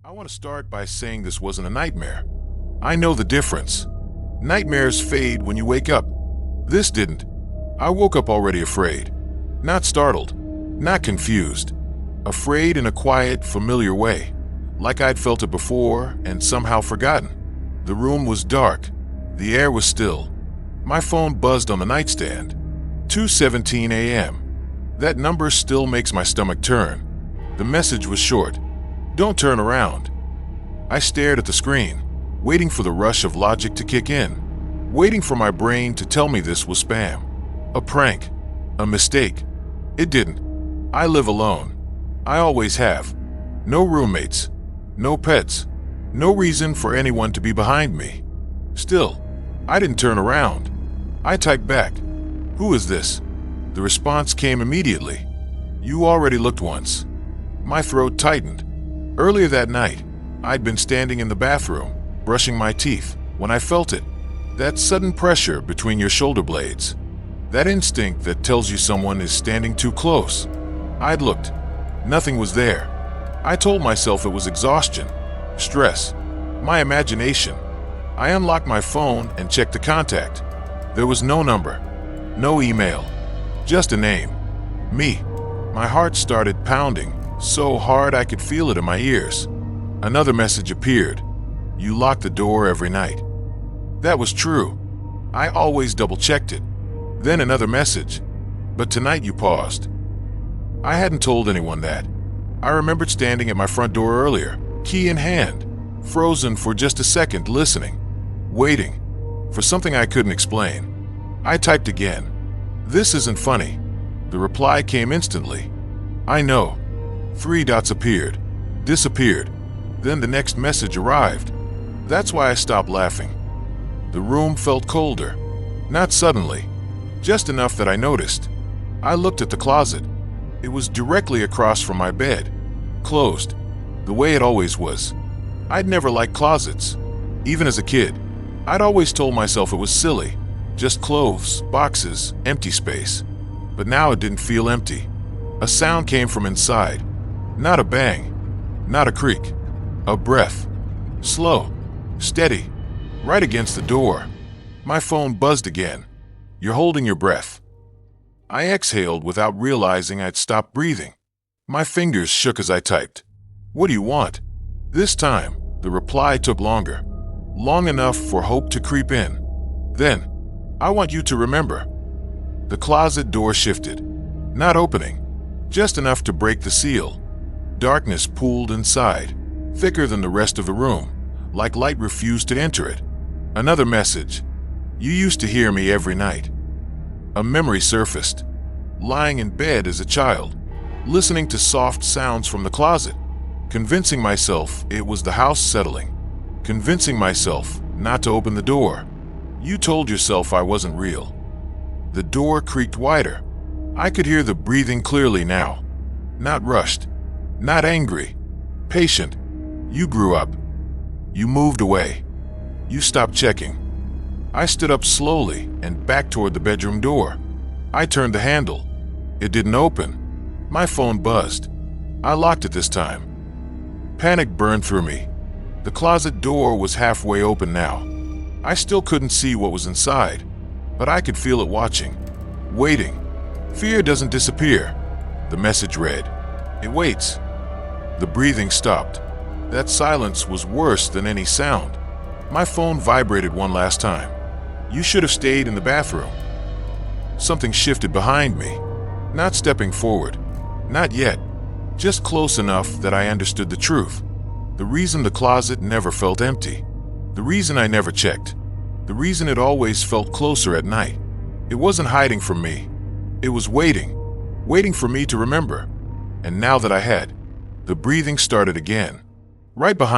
I want to start by saying this wasn't a nightmare. I know the difference. Nightmares fade when you wake up. This didn't. I woke up already afraid. Not startled, not confused. Afraid in a quiet, familiar way, like I'd felt it before and somehow forgotten. The room was dark. The air was still. My phone buzzed on the nightstand. 2:17 a.m. That number still makes my stomach turn. The message was short. Don't turn around. I stared at the screen, waiting for the rush of logic to kick in, waiting for my brain to tell me this was spam. A prank. A mistake. It didn't. I live alone. I always have. No roommates. No pets. No reason for anyone to be behind me. Still, I didn't turn around. I typed back, "Who is this?" The response came immediately. "You already looked once." My throat tightened. Earlier that night, I'd been standing in the bathroom, brushing my teeth, when I felt it. That sudden pressure between your shoulder blades. That instinct that tells you someone is standing too close. I'd looked. Nothing was there. I told myself it was exhaustion, stress, my imagination. I unlocked my phone and checked the contact. There was no number, no email, just a name. Me. My heart started pounding, so hard I could feel it in my ears. Another message appeared. "You lock the door every night." That was true. I always double-checked it. Then another message. "But tonight you paused." I hadn't told anyone that. I remembered standing at my front door earlier, key in hand, frozen for just a second, listening, waiting, for something I couldn't explain. I typed again. "This isn't funny." The reply came instantly. "I know." 3 dots appeared, disappeared. Then the next message arrived. That's why I stopped laughing. The room felt colder. Not suddenly, just enough that I noticed. I looked at the closet. It was directly across from my bed, closed, the way it always was. I'd never liked closets. Even as a kid, I'd always told myself it was silly. Just clothes, boxes, empty space. But now it didn't feel empty. A sound came from inside. Not a bang, not a creak. A breath. Slow, steady, right against the door. My phone buzzed again. "You're holding your breath." I exhaled without realizing I'd stopped breathing. My fingers shook as I typed. "What do you want?" This time, the reply took longer. Long enough for hope to creep in. Then, "I want you to remember." The closet door shifted. Not opening, just enough to break the seal. Darkness pooled inside, thicker than the rest of the room, like light refused to enter it. Another message. "You used to hear me every night." A memory surfaced. Lying in bed as a child, listening to soft sounds from the closet, convincing myself it was the house settling, convincing myself not to open the door. You told yourself I wasn't real. The door creaked wider. I could hear the breathing clearly now. Not rushed, not angry, patient. You grew up. You moved away. You stopped checking. I stood up slowly and backed toward the bedroom door. I turned the handle. It didn't open. My phone buzzed. I locked it this time. Panic burned through me. The closet door was halfway open now. I still couldn't see what was inside, but I could feel it watching, waiting. "Fear doesn't disappear," the message read. "It waits." The breathing stopped. That silence was worse than any sound. My phone vibrated one last time. "You should have stayed in the bathroom." Something shifted behind me. Not stepping forward. Not yet. Just close enough that I understood the truth. The reason the closet never felt empty. The reason I never checked. The reason it always felt closer at night. It wasn't hiding from me. It was waiting. Waiting for me to remember. And now that I had, the breathing started again. Right behind